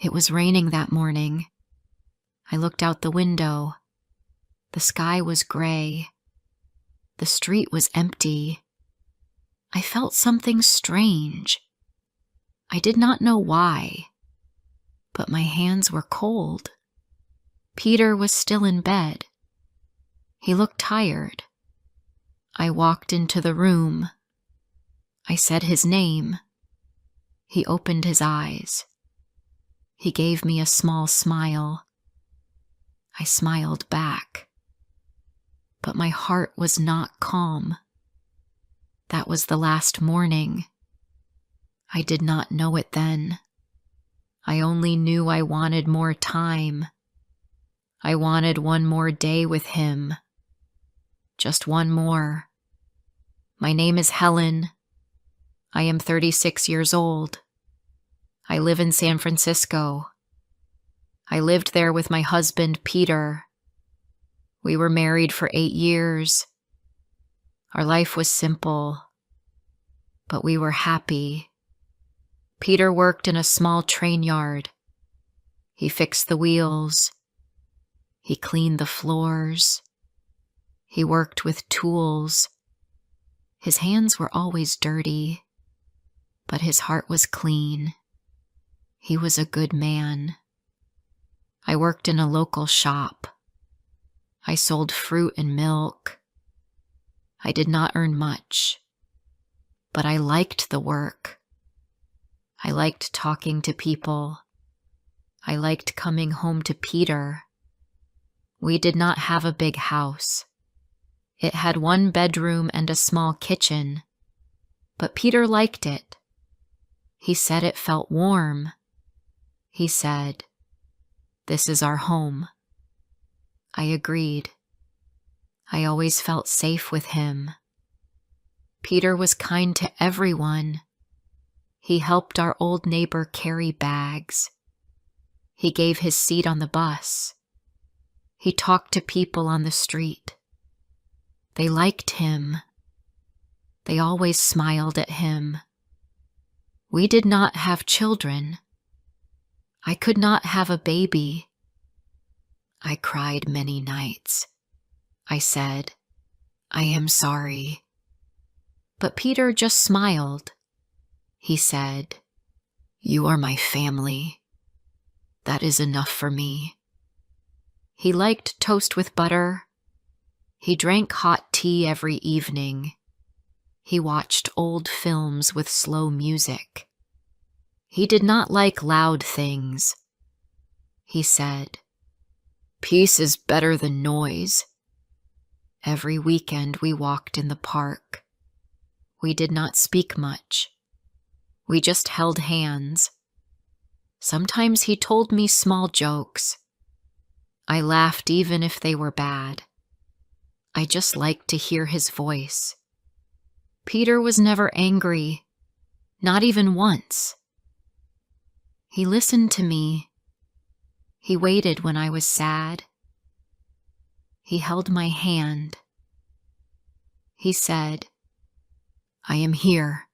It was raining that morning. I looked out the window. The sky was gray. The street was empty. I felt something strange. I did not know why, but my hands were cold. Peter was still in bed. He looked tired. I walked into the room. I said his name. He opened his eyes. He gave me a small smile. I smiled back. But my heart was not calm. That was the last morning. I did not know it then. I only knew I wanted more time. I wanted one more day with him. Just one more. My name is Helen. I am 36 years old. I live in San Francisco. I lived there with my husband, Peter. We were married for 8 years. Our life was simple, but we were happy. Peter worked in a small train yard. He fixed the wheels. He cleaned the floors. He worked with tools. His hands were always dirty, but his heart was clean. He was a good man. I worked in a local shop. I sold fruit and milk. I did not earn much, but I liked the work. I liked talking to people. I liked coming home to Peter. We did not have a big house. It had 1 bedroom and a small kitchen, but Peter liked it. He said it felt warm. He said, "This is our home." I agreed. I always felt safe with him. Peter was kind to everyone. He helped our old neighbor carry bags. He gave his seat on the bus. He talked to people on the street. They liked him. They always smiled at him. We did not have children. I could not have a baby. I cried many nights. I said, "I am sorry." But Peter just smiled. He said, "You are my family. That is enough for me." He liked toast with butter. He drank hot tea every evening. He watched old films with slow music. He did not like loud things. He said, "Peace is better than noise." Every weekend we walked in the park. We did not speak much. We just held hands. Sometimes he told me small jokes. I laughed even if they were bad. I just liked to hear his voice. Peter was never angry, not even once. He listened to me. He waited when I was sad. He held my hand. He said, "I am here."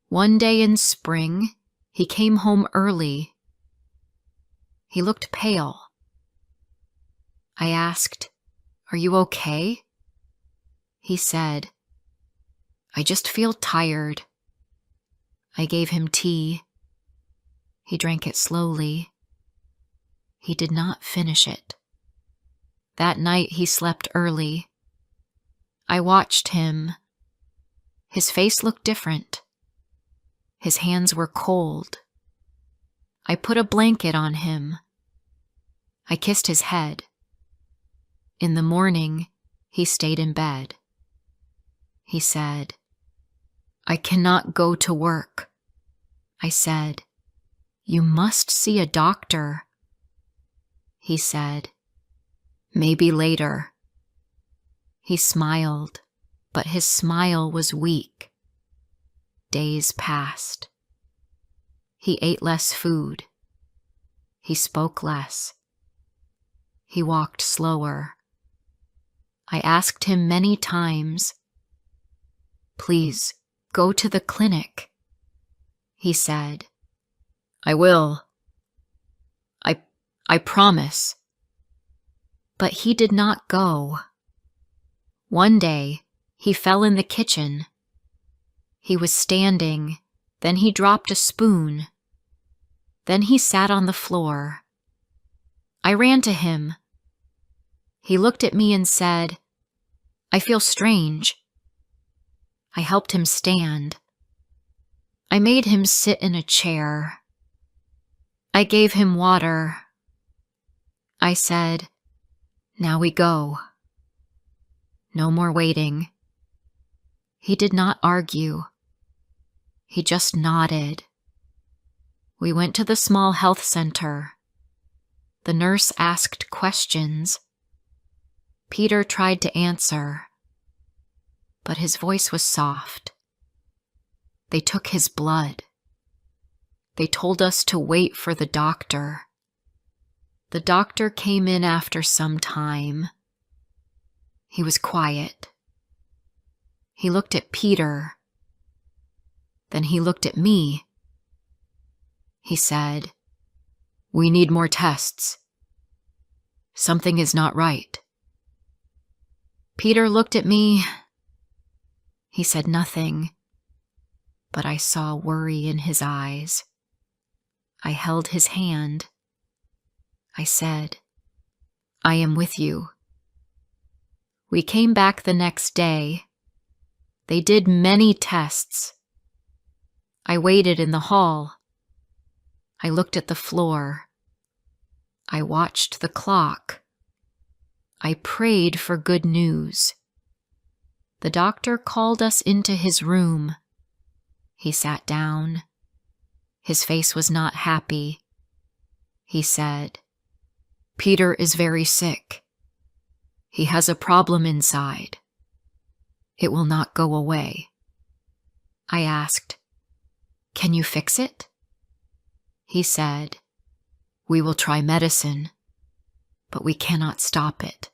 One day in spring, he came home early. He looked pale. I asked, "Are you okay?" He said, "I just feel tired." I gave him tea. He drank it slowly. He did not finish it. That night he slept early. I watched him. His face looked different. His hands were cold. I put a blanket on him. I kissed his head. In the morning, he stayed in bed. He said, "I cannot go to work." I said, "You must see a doctor." He said, "Maybe later." He smiled, but his smile was weak. Days passed. He ate less food. He spoke less. He walked slower. I asked him many times, "Please, go to the clinic." He said, "I will. I promise." But he did not go. One day, he fell in the kitchen. He was standing, then he dropped a spoon. Then he sat on the floor. I ran to him. He looked at me and said, "I feel strange." I helped him stand. I made him sit in a chair. I gave him water. I said, "Now we go." No more waiting. He did not argue. He just nodded. We went to the small health center. The nurse asked questions. Peter tried to answer, but his voice was soft. They took his blood. They told us to wait for the doctor. The doctor came in after some time. He was quiet. He looked at Peter. Then he looked at me. He said, "We need more tests. Something is not right." Peter looked at me. He said nothing, but I saw worry in his eyes. I held his hand. I said, "I am with you." We came back the next day. They did many tests. I waited in the hall. I looked at the floor. I watched the clock. I prayed for good news. The doctor called us into his room. He sat down. His face was not happy. He said, "Peter is very sick. He has a problem inside. It will not go away." I asked, "Can you fix it?" He said, "We will try medicine, but we cannot stop it.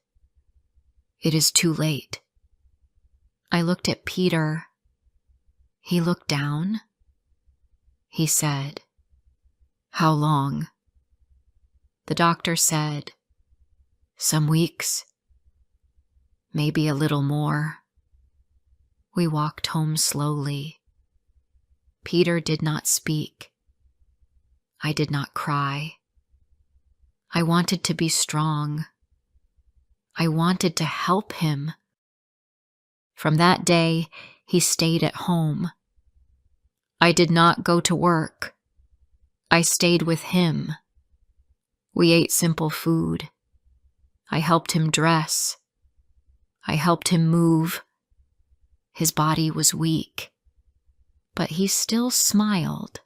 It is too late." I looked at Peter. He looked down. He said, "How long?" The doctor said, "Some weeks, maybe a little more." We walked home slowly. Peter did not speak. I did not cry. I wanted to be strong. I wanted to help him. From that day, he stayed at home. I did not go to work. I stayed with him. We ate simple food. I helped him dress. I helped him move. His body was weak, but he still smiled.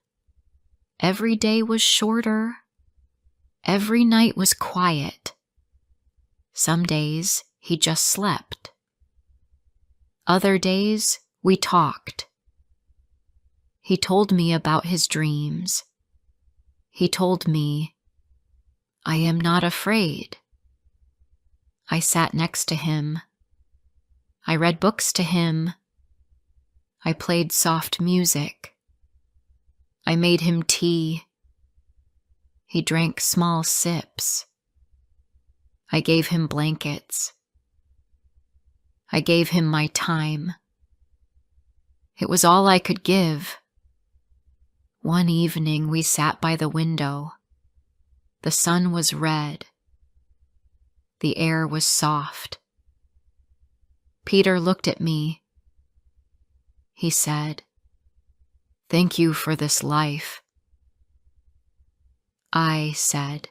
Every day was shorter. Every night was quiet. Some days he just slept. Other days we talked. He told me about his dreams. He told me, "I am not afraid." I sat next to him. I read books to him. I played soft music. I made him tea. He drank small sips. I gave him blankets. I gave him my time. It was all I could give. One evening we sat by the window. The sun was red. The air was soft. Peter looked at me. He said, "Thank you for this life." I said,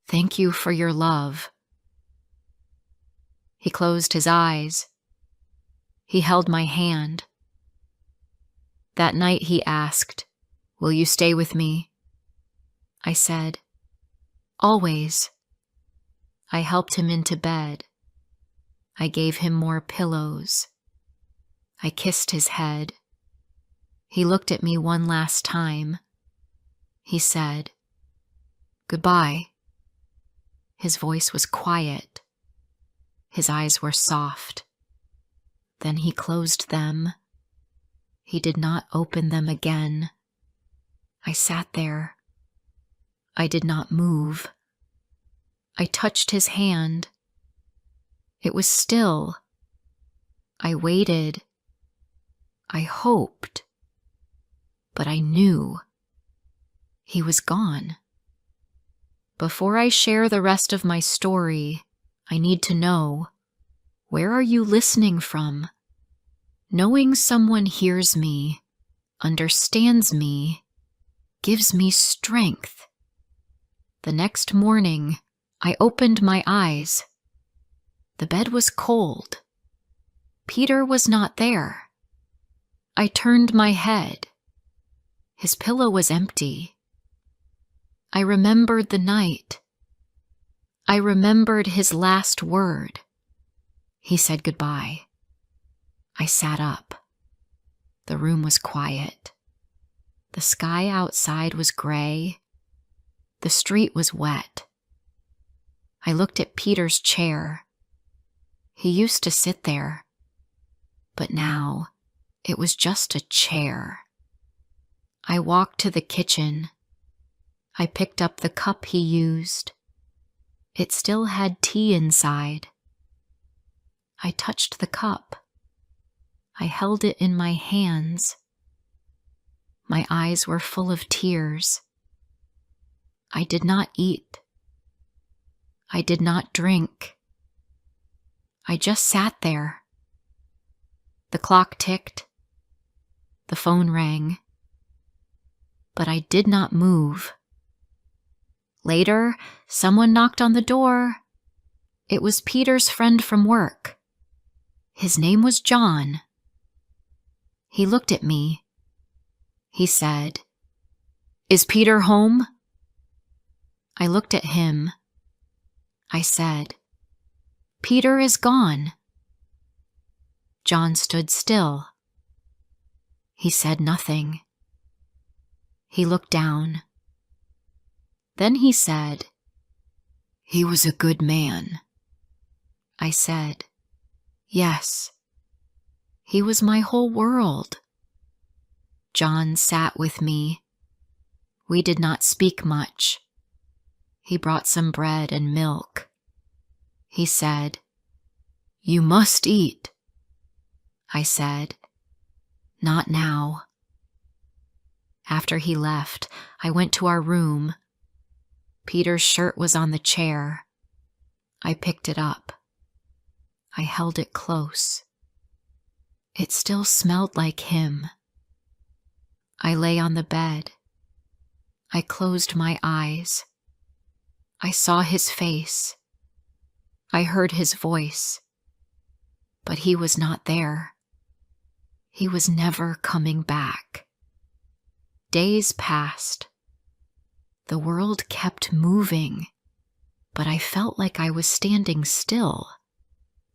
"Thank you for your love." He closed his eyes. He held my hand. That night he asked, "Will you stay with me?" I said, "Always." I helped him into bed. I gave him more pillows. I kissed his head. He looked at me one last time. He said, "Goodbye." His voice was quiet. His eyes were soft. Then he closed them. He did not open them again. I sat there. I did not move. I touched his hand. It was still. I waited. I hoped. But I knew. He was gone. Before I share the rest of my story, I need to know, where are you listening from? Knowing someone hears me, understands me, gives me strength. The next morning, I opened my eyes. The bed was cold. Peter was not there. I turned my head. His pillow was empty. I remembered the night. I remembered his last word. He said goodbye. I sat up. The room was quiet. The sky outside was gray. The street was wet. I looked at Peter's chair. He used to sit there, but now it was just a chair. I walked to the kitchen. I picked up the cup he used. It still had tea inside. I touched the cup. I held it in my hands. My eyes were full of tears. I did not eat. I did not drink. I just sat there. The clock ticked. The phone rang. But I did not move. Later, someone knocked on the door. It was Peter's friend from work. His name was John. He looked at me. He said, "Is Peter home?" I looked at him. I said, "Peter is gone." John stood still. He said nothing. He looked down. Then he said, "He was a good man." I said, "Yes." He was my whole world. John sat with me. We did not speak much. He brought some bread and milk. He said, "You must eat." I said, "Not now." After he left, I went to our room. Peter's shirt was on the chair. I picked it up. I held it close. It still smelled like him. I lay on the bed. I closed my eyes. I saw his face. I heard his voice. But he was not there. He was never coming back. Days passed. The world kept moving, but I felt like I was standing still.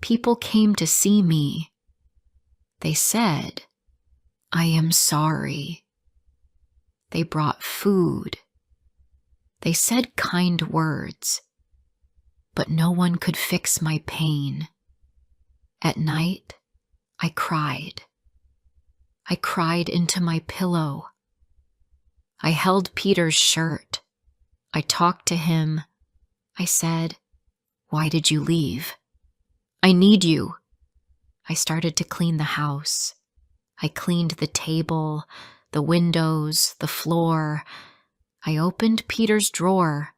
People came to see me. They said, "I am sorry." They brought food. They said kind words, but no one could fix my pain. At night, I cried. I cried into my pillow. I held Peter's shirt. I talked to him. I said, "Why did you leave? I need you." I started to clean the house. I cleaned the table, the windows, the floor. I opened Peter's drawer.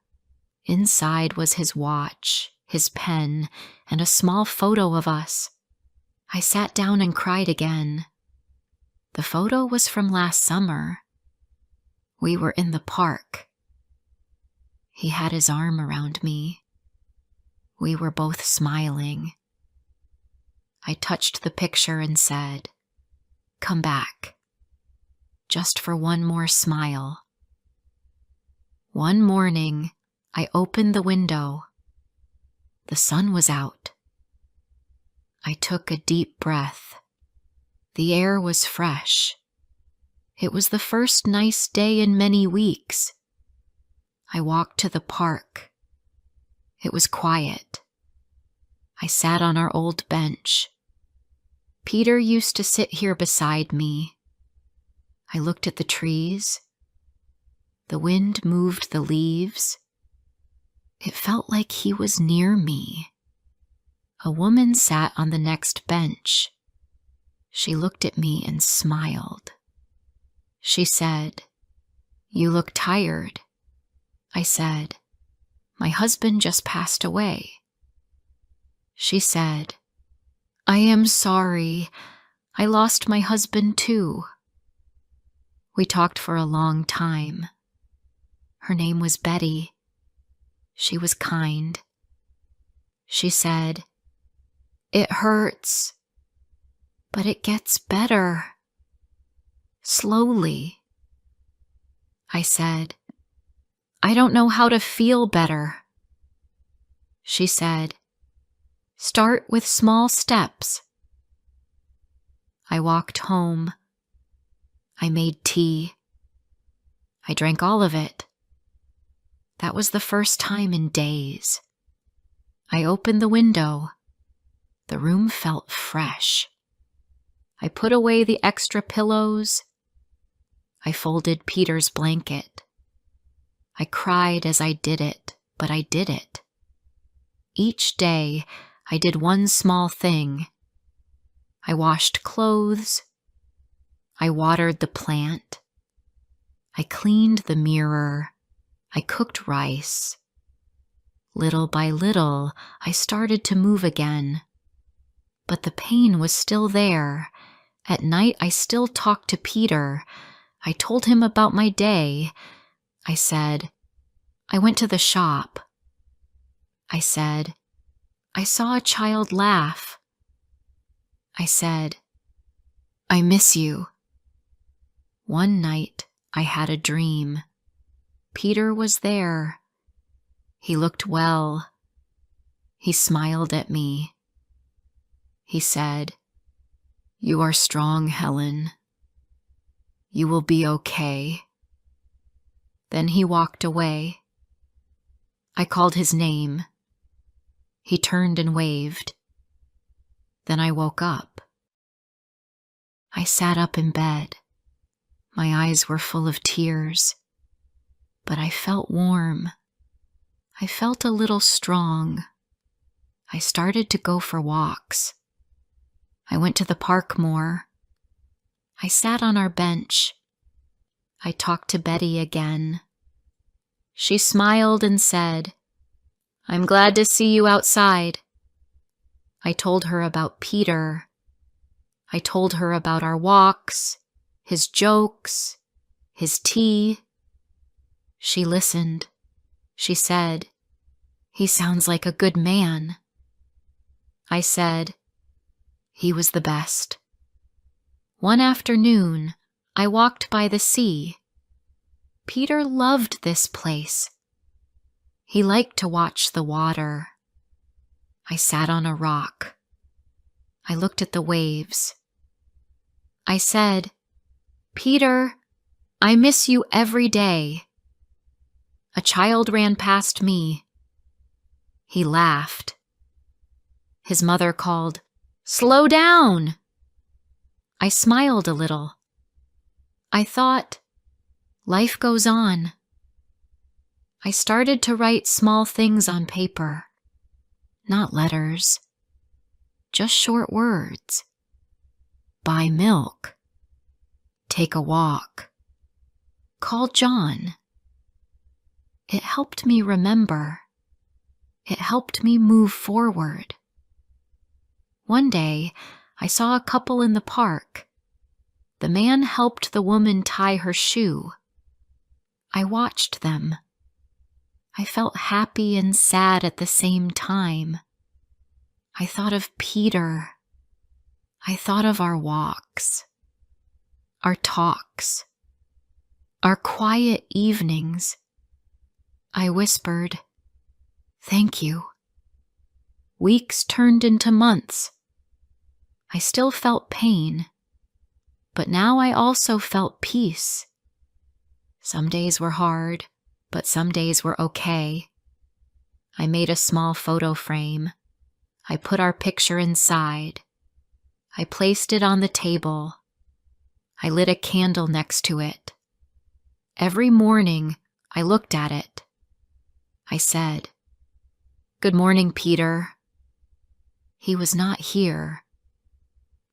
Inside was his watch, his pen, and a small photo of us. I sat down and cried again. The photo was from last summer. We were in the park. He had his arm around me. We were both smiling. I touched the picture and said, "Come back, just for one more smile." One morning, I opened the window. The sun was out. I took a deep breath. The air was fresh. It was the first nice day in many weeks. I walked to the park. It was quiet. I sat on our old bench. Peter used to sit here beside me. I looked at the trees. The wind moved the leaves. It felt like he was near me. A woman sat on the next bench. She looked at me and smiled. She said, "You look tired." I said, "My husband just passed away." She said, "I am sorry. I lost my husband too." We talked for a long time. Her name was Betty. She was kind. She said, "It hurts, but it gets better. Slowly." I said, "I don't know how to feel better." She said, "Start with small steps." I walked home. I made tea. I drank all of it. That was the first time in days. I opened the window. The room felt fresh. I put away the extra pillows. I folded Peter's blanket. I cried as I did it, but I did it. Each day, I did one small thing. I washed clothes. I watered the plant. I cleaned the mirror. I cooked rice. Little by little, I started to move again. But the pain was still there. At night, I still talked to Peter. I told him about my day. I said, "I went to the shop." I said, "I saw a child laugh." I said, "I miss you." One night, I had a dream. Peter was there. He looked well. He smiled at me. He said, "You are strong, Helen. You will be okay." Then he walked away. I called his name. He turned and waved. Then I woke up. I sat up in bed. My eyes were full of tears, but I felt warm. I felt a little strong. I started to go for walks. I went to the park more. I sat on our bench. I talked to Betty again. She smiled and said, "I'm glad to see you outside." I told her about Peter. I told her about our walks, his jokes, his tea. She listened. She said, "He sounds like a good man." I said, "He was the best." One afternoon, I walked by the sea. Peter loved this place. He liked to watch the water. I sat on a rock. I looked at the waves. I said, "Peter, I miss you every day." A child ran past me. He laughed. His mother called, "Slow down." I smiled a little. I thought, life goes on. I started to write small things on paper, not letters, just short words. Buy milk. Take a walk. Call John. It helped me remember. It helped me move forward. One day, I saw a couple in the park. The man helped the woman tie her shoe. I watched them. I felt happy and sad at the same time. I thought of Peter. I thought of our walks, our talks, our quiet evenings. I whispered, "Thank you." Weeks turned into months. I still felt pain, but now I also felt peace. Some days were hard, but some days were okay. I made a small photo frame. I put our picture inside. I placed it on the table. I lit a candle next to it. Every morning, I looked at it. I said, "Good morning, Peter." He was not here,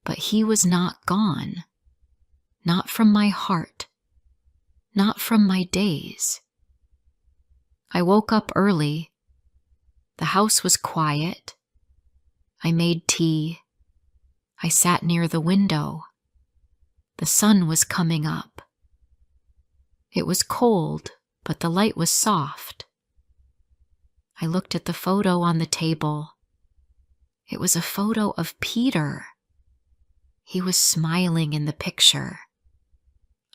but he was not gone. Not from my heart. Not from my days. I woke up early. The house was quiet. I made tea. I sat near the window. The sun was coming up. It was cold, but the light was soft. I looked at the photo on the table. It was a photo of Peter. He was smiling in the picture.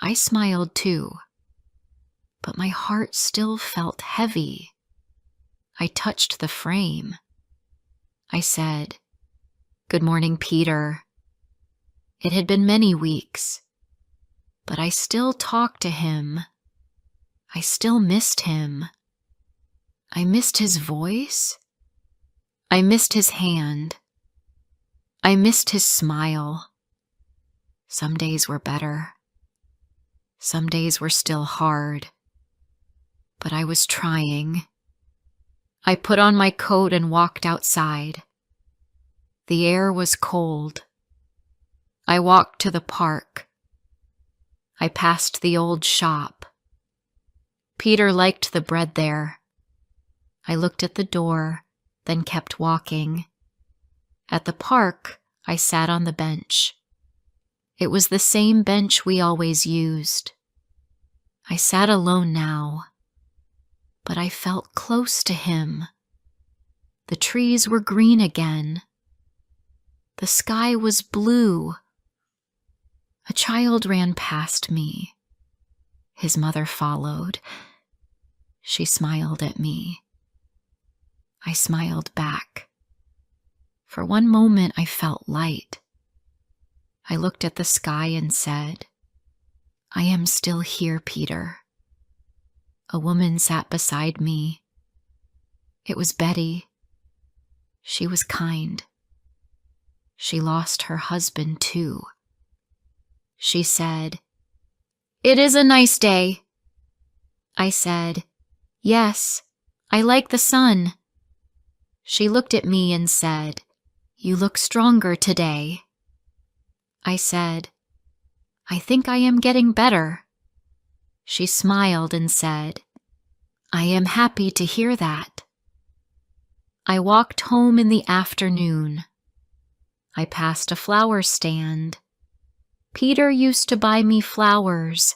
I smiled too, but my heart still felt heavy. I touched the frame. I said, "Good morning, Peter." It had been many weeks, but I still talked to him. I still missed him. I missed his voice. I missed his hand. I missed his smile. Some days were better. Some days were still hard. But I was trying. I put on my coat and walked outside. The air was cold. I walked to the park. I passed the old shop. Peter liked the bread there. I looked at the door, then kept walking. At the park, I sat on the bench. It was the same bench we always used. I sat alone now, but I felt close to him. The trees were green again. The sky was blue. A child ran past me. His mother followed. She smiled at me. I smiled back. For one moment I felt light. I looked at the sky and said, "I am still here, Peter." A woman sat beside me. It was Betty. She was kind. She lost her husband too. She said, "It is a nice day." I said, "Yes, I like the sun." She looked at me and said, "You look stronger today." I said, "I think I am getting better." She smiled and said, "I am happy to hear that." I walked home in the afternoon. I passed a flower stand. Peter used to buy me flowers.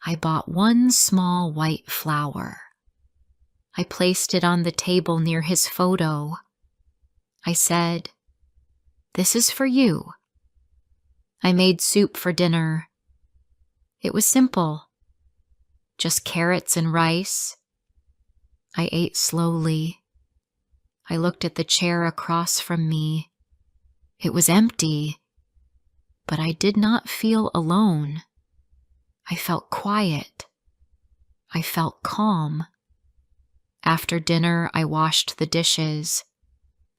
I bought one small white flower. I placed it on the table near his photo. I said, "This is for you." I made soup for dinner. It was simple. Just carrots and rice. I ate slowly. I looked at the chair across from me. It was empty, but I did not feel alone. I felt quiet. I felt calm. After dinner, I washed the dishes.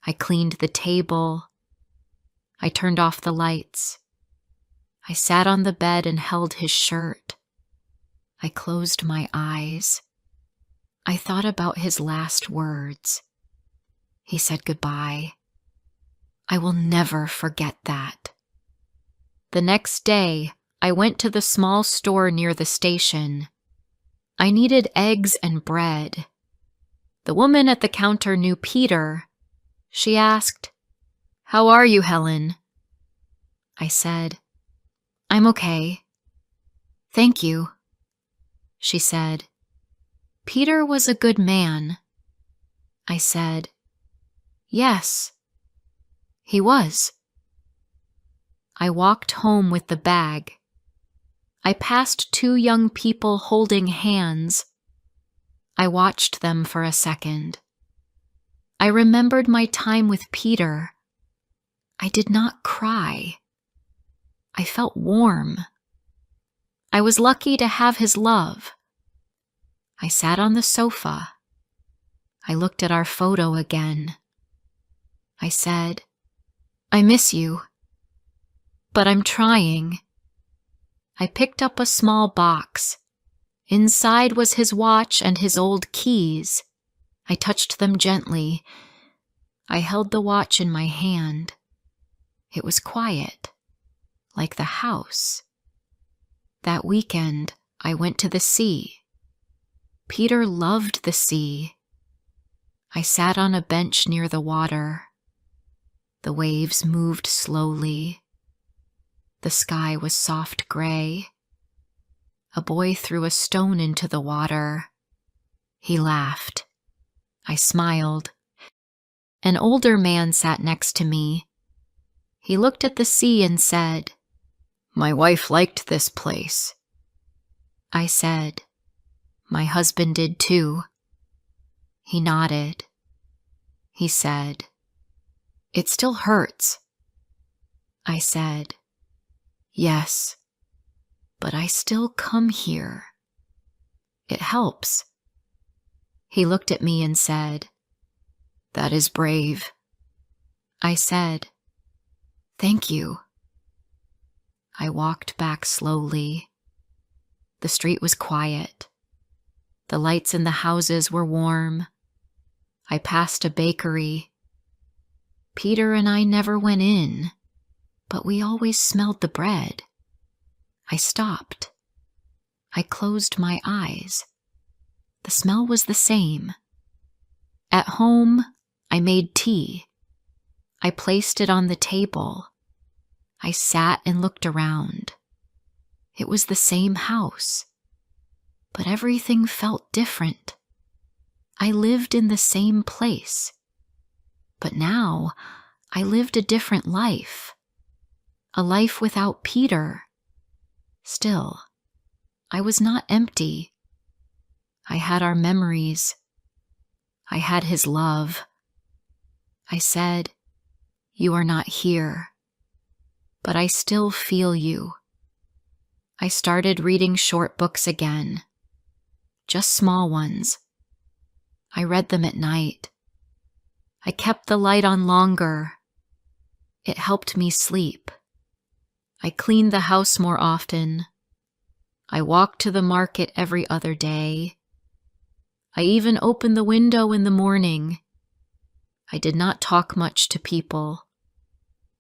I cleaned the table. I turned off the lights. I sat on the bed and held his shirt. I closed my eyes. I thought about his last words. He said goodbye. I will never forget that. The next day, I went to the small store near the station. I needed eggs and bread. The woman at the counter knew Peter. She asked, "How are you, Helen?" I said, "I'm okay. Thank you." She said, "Peter was a good man." I said, "Yes, he was." I walked home with the bag. I passed two young people holding hands. I watched them for a second. I remembered my time with Peter. I did not cry. I felt warm. I was lucky to have his love. I sat on the sofa. I looked at our photo again. I said, "I miss you, but I'm trying." I picked up a small box. Inside was his watch and his old keys. I touched them gently. I held the watch in my hand. It was quiet, like the house. That weekend, I went to the sea. Peter loved the sea. I sat on a bench near the water. The waves moved slowly. The sky was soft gray. A boy threw a stone into the water. He laughed. I smiled. An older man sat next to me. He looked at the sea and said, "My wife liked this place." I said, "My husband did too." He nodded. He said, "It still hurts." I said, "Yes, but I still come here. It helps." He looked at me and said, "That is brave." I said, "Thank you." I walked back slowly. The street was quiet. The lights in the houses were warm. I passed a bakery. Peter and I never went in, but we always smelled the bread. I stopped. I closed my eyes. The smell was the same. At home, I made tea. I placed it on the table. I sat and looked around. It was the same house, but everything felt different. I lived in the same place, but now I lived a different life, a life without Peter. Still, I was not empty. I had our memories. I had his love. I said, "You are not here, but I still feel you." I started reading short books again, just small ones. I read them at night. I kept the light on longer. It helped me sleep. I cleaned the house more often. I walked to the market every other day. I even opened the window in the morning. I did not talk much to people,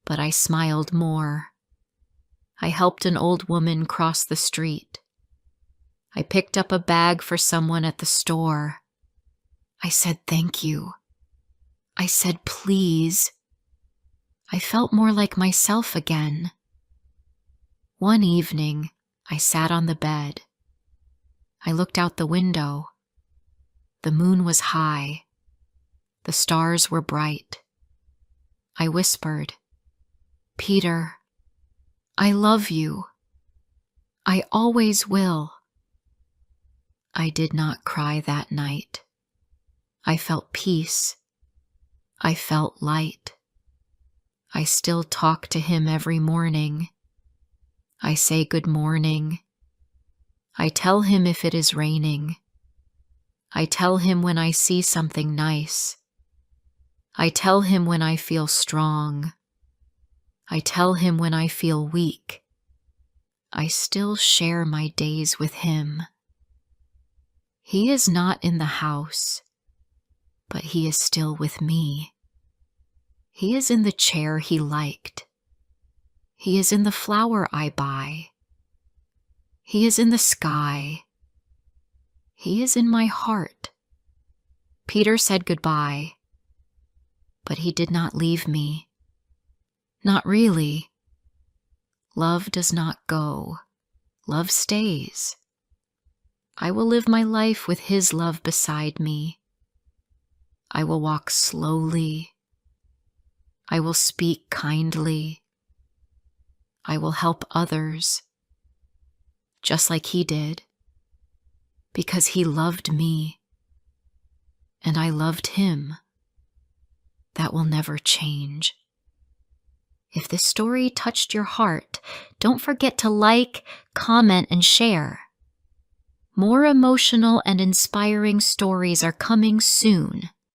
but I smiled more. I helped an old woman cross the street. I picked up a bag for someone at the store. I said thank you. I said please. I felt more like myself again. One evening, I sat on the bed. I looked out the window. The moon was high. The stars were bright. I whispered, "Peter, I love you. I always will." I did not cry that night. I felt peace. I felt light. I still talk to him every morning. I say good morning. I tell him if it is raining. I tell him when I see something nice. I tell him when I feel strong. I tell him when I feel weak. I still share my days with him. He is not in the house, but he is still with me. He is in the chair he liked. He is in the flower I buy. He is in the sky. He is in my heart. Peter said goodbye, but he did not leave me. Not really. Love does not go. Love stays. I will live my life with his love beside me. I will walk slowly. I will speak kindly. I will help others, just like he did, because he loved me, and I loved him. That will never change. If this story touched your heart, don't forget to like, comment, and share. More emotional and inspiring stories are coming soon.